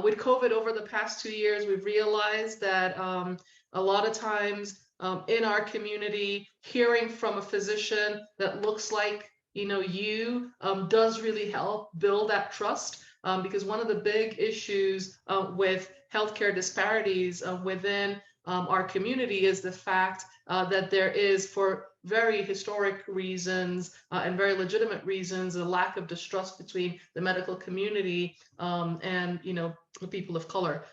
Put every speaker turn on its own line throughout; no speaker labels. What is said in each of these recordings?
With COVID over the past 2 years, we've realized that a lot of times in our community, hearing from a physician that looks like you does really help build that trust. Because one of the big issues with healthcare disparities within our community is the fact that there is, for very historic reasons and very legitimate reasons, a lack of distrust between the medical community and the people of color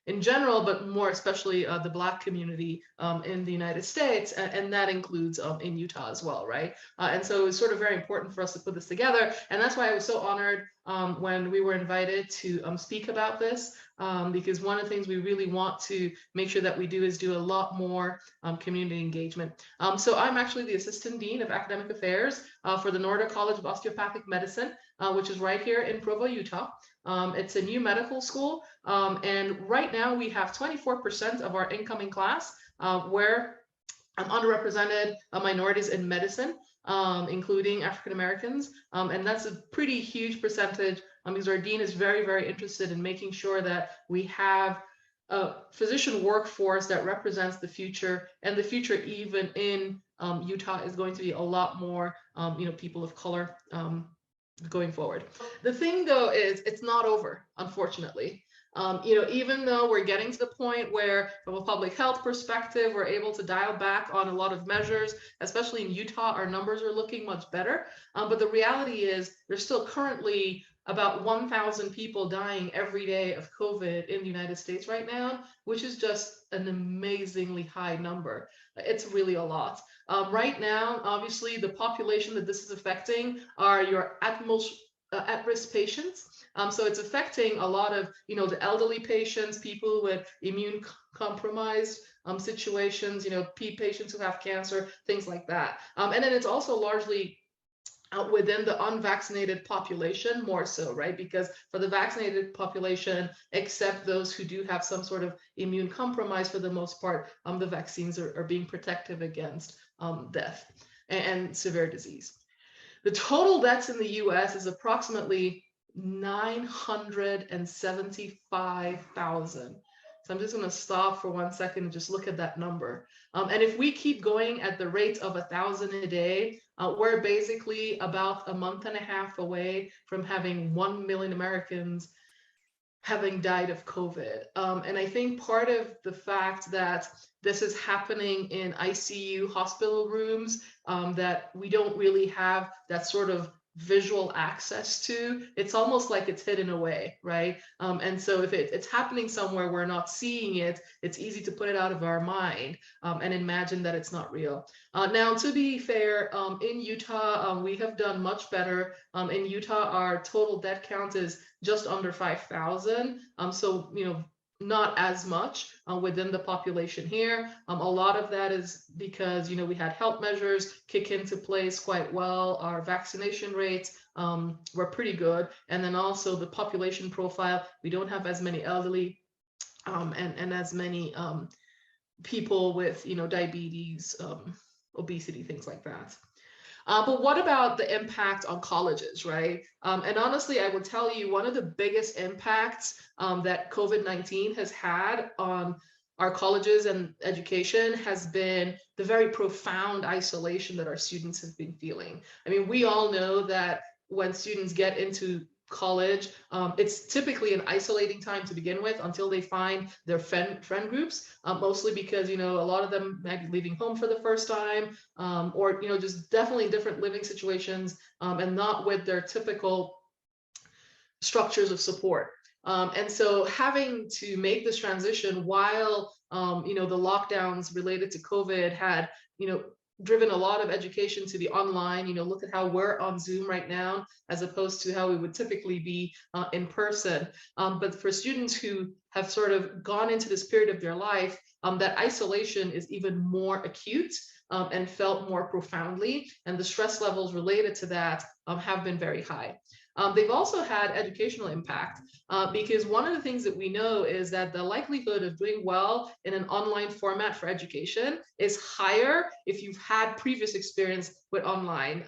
in general, but more especially the Black community in the United States, and that includes in Utah as well, right? And so it's sort of very important for us to put this together, and that's why I was so honored when we were invited to speak about this, because one of the things we really want to make sure that we do is do a lot more community engagement. So I'm actually the Assistant Dean of Academic Affairs for the Norder College of Osteopathic Medicine, which is right here in Provo, Utah. It's a new medical school, and right now we have 24% of our incoming class where underrepresented minorities in medicine, including African Americans, and that's a pretty huge percentage because our dean is very, very interested in making sure that we have a physician workforce that represents the future, and the future even in Utah is going to be a lot more people of color going forward. The thing though is it's not over, unfortunately. Even though we're getting to the point where from a public health perspective, we're able to dial back on a lot of measures, especially in Utah, our numbers are looking much better. But the reality is there's still currently about 1,000 people dying every day of COVID in the United States right now, which is just an amazingly high number. It's really a lot. Right now, obviously, the population that this is affecting are your at-risk patients. So it's affecting a lot of, the elderly patients, people with immune compromised situations, patients who have cancer, things like that. And then it's also largely within the unvaccinated population more so, right? Because for the vaccinated population, except those who do have some sort of immune compromise, for the most part, the vaccines are being protective against death and severe disease. The total deaths in the US is approximately 975,000. So I'm just going to stop for 1 second and just look at that number. And if we keep going at the rate of 1,000 a day, we're basically about a month and a half away from having 1 million Americans having died of COVID. And I think part of the fact that this is happening in ICU hospital rooms that we don't really have that sort of visual access to, it's almost like it's hidden away, right? And so if it's happening somewhere we're not seeing it, it's easy to put it out of our mind and imagine that it's not real. Now, to be fair, in Utah, we have done much better. In Utah, our total death count is just under 5,000. So, not as much within the population here. A lot of that is because, we had health measures kick into place quite well. Our vaccination rates were pretty good. And then also the population profile, we don't have as many elderly and as many people with, diabetes, obesity, things like that. But what about the impact on colleges, right? And honestly, I will tell you, one of the biggest impacts that COVID-19 has had on our colleges and education has been the very profound isolation that our students have been feeling. I mean, we all know that when students get into college, it's typically an isolating time to begin with until they find their friend groups, mostly because, a lot of them might be leaving home for the first time, or, just definitely different living situations and not with their typical structures of support. And so having to make this transition while, the lockdowns related to COVID had, driven a lot of education to the online, look at how we're on Zoom right now, as opposed to how we would typically be in person. But for students who have sort of gone into this period of their life, that isolation is even more acute and felt more profoundly. And the stress levels related to that have been very high. They've also had educational impact because one of the things that we know is that the likelihood of doing well in an online format for education is higher if you've had previous experience with online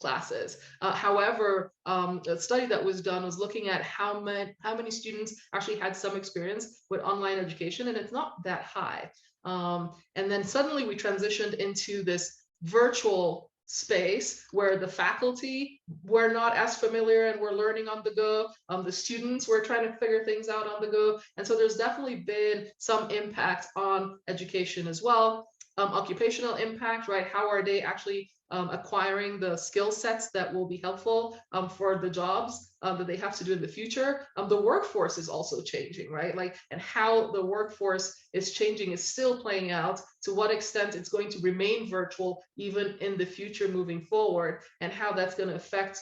classes. However, a study that was done was looking at how many students actually had some experience with online education, and it's not that high. And then suddenly we transitioned into this virtual space where the faculty were not as familiar and were learning on the go. The students were trying to figure things out on the go. And so there's definitely been some impact on education as well. Occupational impact, right? How are they actually acquiring the skill sets that will be helpful for the jobs that they have to do in the future? The workforce is also changing, right? Like, and how the workforce is changing is still playing out. To what extent it's going to remain virtual even in the future moving forward, and how that's going to affect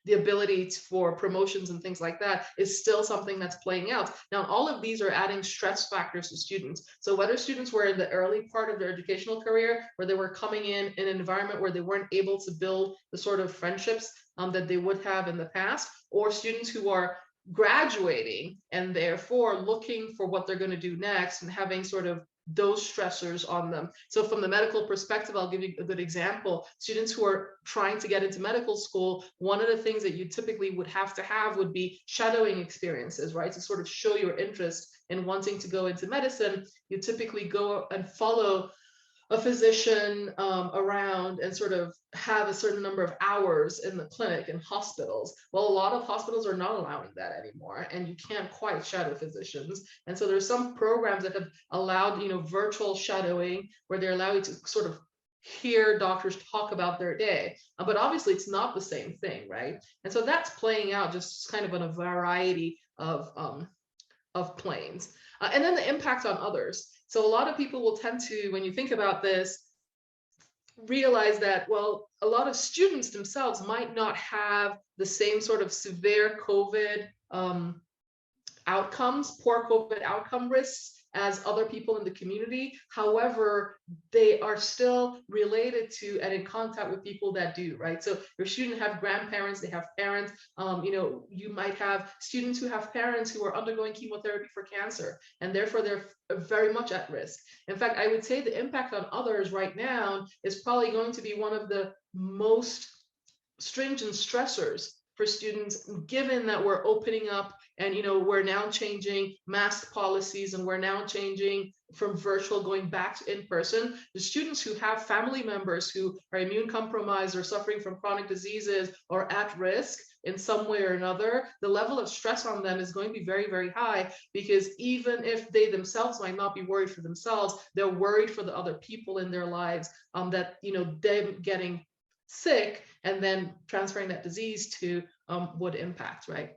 the ability for promotions and things like that is still something that's playing out. Now, all of these are adding stress factors to students. So whether students were in the early part of their educational career, where they were coming in an environment where they weren't able to build the sort of friendships that they would have in the past, or students who are graduating and therefore looking for what they're going to do next and having sort of those stressors on them. So from the medical perspective, I'll give you a good example. Students who are trying to get into medical school, one of the things that you typically would have would be shadowing experiences, right? To sort of show your interest in wanting to go into medicine. You typically go and follow a physician around and sort of have a certain number of hours in the clinic and hospitals. Well, a lot of hospitals are not allowing that anymore, and you can't quite shadow physicians. And so there's some programs that have allowed, virtual shadowing, where they allow you to sort of hear doctors talk about their day. But obviously it's not the same thing, right? And so that's playing out just kind of on a variety of planes. And then the impact on others. So a lot of people will tend to, when you think about this, realize that, well, a lot of students themselves might not have the same sort of severe COVID outcomes, poor COVID outcome risks as other people in the community. However, they are still related to and in contact with people that do, right? So your students have grandparents, they have parents, you might have students who have parents who are undergoing chemotherapy for cancer, and therefore they're very much at risk. In fact, I would say the impact on others right now is probably going to be one of the most stringent stressors for students, given that we're opening up and we're now changing mask policies, and we're now changing from virtual going back to in person. The students who have family members who are immune compromised or suffering from chronic diseases or at risk in some way or another, the level of stress on them is going to be very, very high, because even if they themselves might not be worried for themselves, they're worried for the other people in their lives, that them getting sick and then transferring that disease to would impact, right?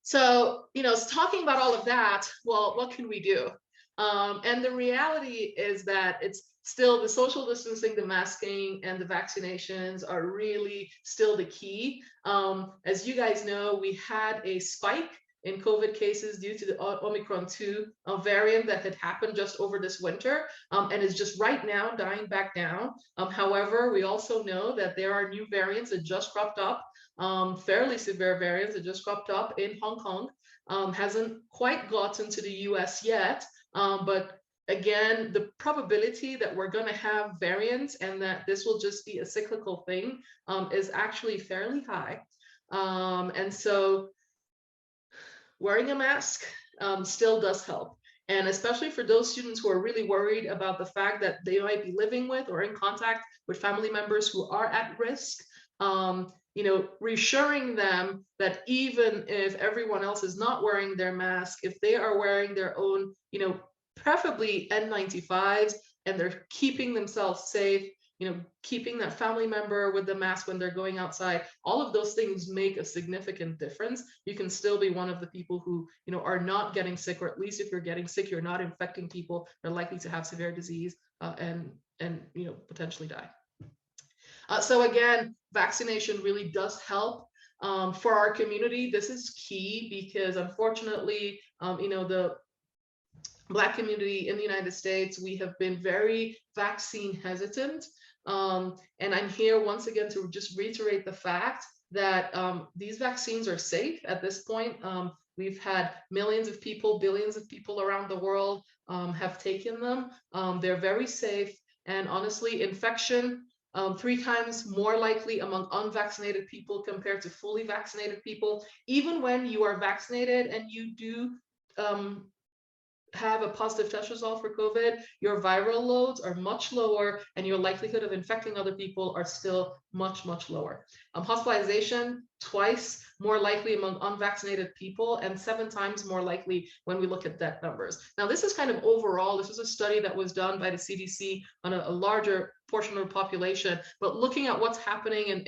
So, talking about all of that, well, what can we do? And the reality is that it's still the social distancing, the masking, and the vaccinations are really still the key. As you guys know, we had a spike in COVID cases due to the Omicron 2 variant that had happened just over this winter, and is just right now dying back down. However, we also know that there are new variants that just cropped up, fairly severe variants that just cropped up in Hong Kong. Hasn't quite gotten to the US yet, but again, the probability that we're going to have variants and that this will just be a cyclical thing is actually fairly high. And so wearing a mask still does help. And especially for those students who are really worried about the fact that they might be living with or in contact with family members who are at risk, reassuring them that even if everyone else is not wearing their mask, if they are wearing their own, preferably N95s, and they're keeping themselves safe, keeping that family member with the mask when they're going outside, all of those things make a significant difference. You can still be one of the people who, are not getting sick, or at least if you're getting sick, you're not infecting people. They're likely to have severe disease and potentially die. So again, vaccination really does help. For our community, this is key, because unfortunately, the Black community in the United States, we have been very vaccine hesitant. And I'm here once again to just reiterate the fact that these vaccines are safe at this point. We've had millions of people, billions of people around the world have taken them. They're very safe. And honestly, infection 3 times more likely among unvaccinated people compared to fully vaccinated people. Even when you are vaccinated and you do have a positive test result for COVID, your viral loads are much lower and your likelihood of infecting other people are still much, much lower. Hospitalization, twice more likely among unvaccinated people and 7 times more likely when we look at death numbers. Now, this is kind of overall, this is a study that was done by the CDC on a larger portion of the population, but looking at what's happening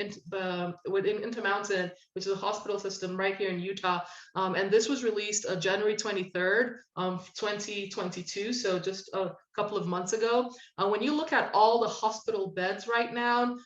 within Intermountain, which is a hospital system right here in Utah. And this was released January 23rd, 2022, so just a couple of months ago. When you look at all the hospital beds right now,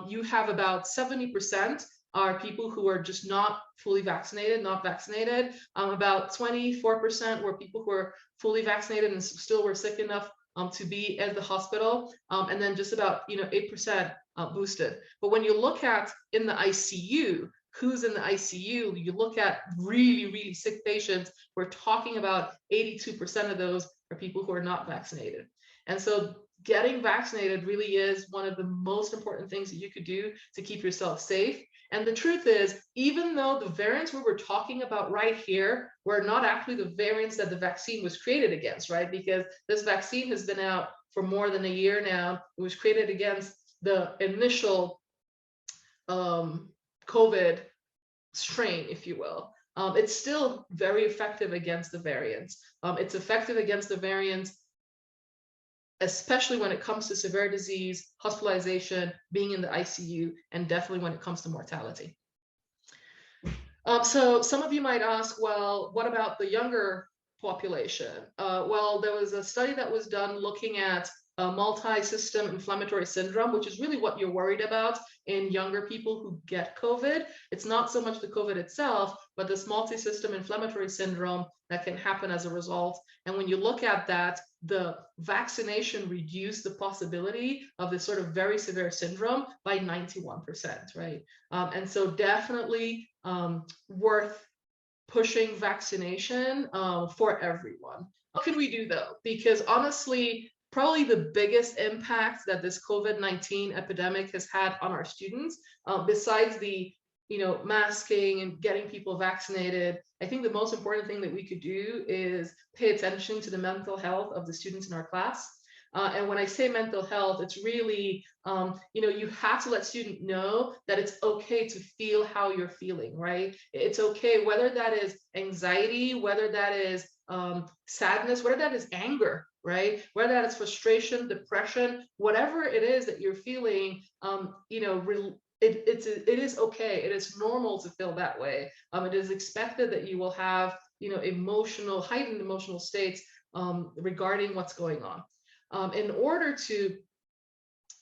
you have about 70% are people who are just not fully vaccinated, not vaccinated. About 24% were people who are fully vaccinated and still were sick enough to be at the hospital, and then just about 8% boosted. But when you look at in the ICU, who's in the ICU, you look at really, really sick patients, we're talking about 82% of those are people who are not vaccinated. And so getting vaccinated really is one of the most important things that you could do to keep yourself safe. And the truth is, even though the variants we were talking about right here were not actually the variants that the vaccine was created against, right? Because this vaccine has been out for more than a year now. It was created against the initial COVID strain, if you will. It's still very effective against the variants. It's effective against the variants, especially when it comes to severe disease, hospitalization, being in the ICU, and definitely when it comes to mortality. So some of you might ask, well, what about the younger population? Well, there was a study that was done looking at multi-system inflammatory syndrome, which is really what you're worried about in younger people who get COVID. It's not so much the COVID itself, but this multi-system inflammatory syndrome that can happen as a result. And when you look at that, the vaccination reduced the possibility of this sort of very severe syndrome by 91%, right? And so definitely worth pushing vaccination for everyone. What can we do though? Because honestly, probably the biggest impact that this COVID-19 epidemic has had on our students, besides the masking and getting people vaccinated, I think the most important thing that we could do is pay attention to the mental health of the students in our class. And when I say mental health, it's really, you have to let students know that it's okay to feel how you're feeling, right? It's okay, whether that is anxiety, whether that is sadness, whether that is anger, right? Whether that is frustration, depression, whatever it is that you're feeling, it is okay. It is normal to feel that way. It is expected that you will have, heightened emotional states regarding what's going on. In order to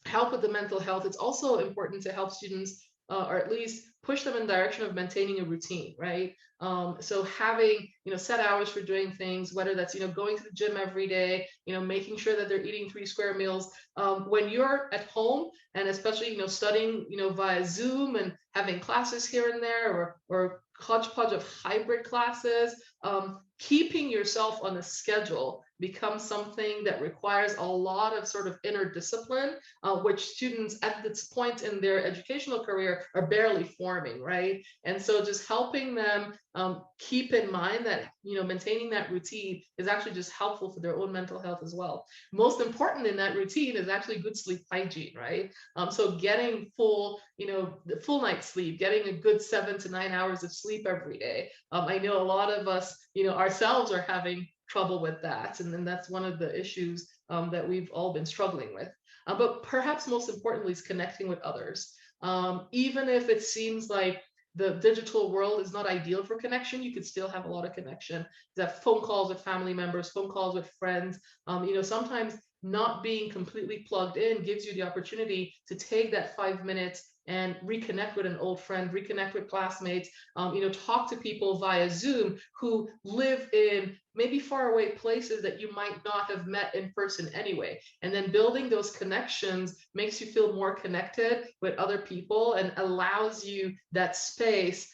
help with the mental health, it's also important to help students, or at least push them in the direction of maintaining a routine, right? So having, set hours for doing things, whether that's, going to the gym every day, making sure that they're eating 3 square meals. When you're at home, and especially, studying, via Zoom and having classes here and there, or hodgepodge of hybrid classes, keeping yourself on a schedule becomes something that requires a lot of sort of inner discipline, which students at this point in their educational career are barely forming, right? And so just helping them keep in mind that, maintaining that routine is actually just helpful for their own mental health as well. Most important in that routine is actually good sleep hygiene, right? So getting full night's sleep, getting a good 7 to 9 hours of sleep every day. I know a lot of us, ourselves are having trouble with that. And then that's one of the issues that we've all been struggling with. But perhaps most importantly is connecting with others. Even if it seems like the digital world is not ideal for connection, you could still have a lot of connection. That phone calls with family members, phone calls with friends. Sometimes not being completely plugged in gives you the opportunity to take that 5 minutes and reconnect with an old friend, reconnect with classmates, talk to people via Zoom who live in maybe faraway places that you might not have met in person anyway. And then building those connections makes you feel more connected with other people and allows you that space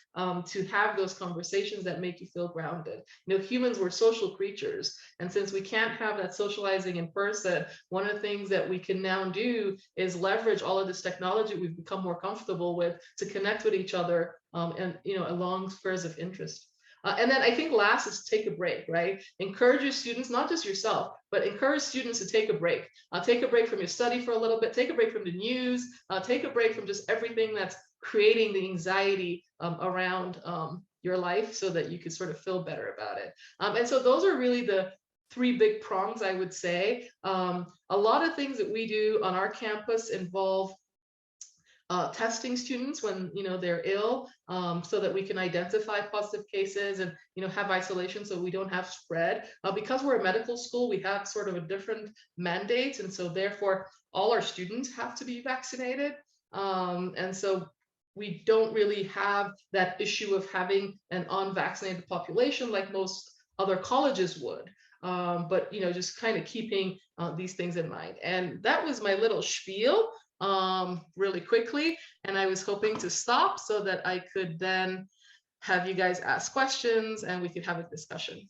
to have those conversations that make you feel grounded. Humans were social creatures. And since we can't have that socializing in person, one of the things that we can now do is leverage all of this technology we've become more comfortable with to connect with each other, and along spheres of interest. And then I think last is take a break, right? Encourage your students, not just yourself, but encourage students to take a break. Take a break from your study for a little bit, take a break from the news, take a break from just everything that's creating the anxiety around your life, so that you can sort of feel better about it. And so those are really the three big prongs, I would say. A lot of things that we do on our campus involve testing students when they're ill, so that we can identify positive cases and have isolation so we don't have spread. Because we're a medical school, we have sort of a different mandate, and so therefore all our students have to be vaccinated. And so we don't really have that issue of having an unvaccinated population like most other colleges would. But just kind of keeping these things in mind. And that was my little spiel, really quickly, and I was hoping to stop so that I could then have you guys ask questions and we could have a discussion.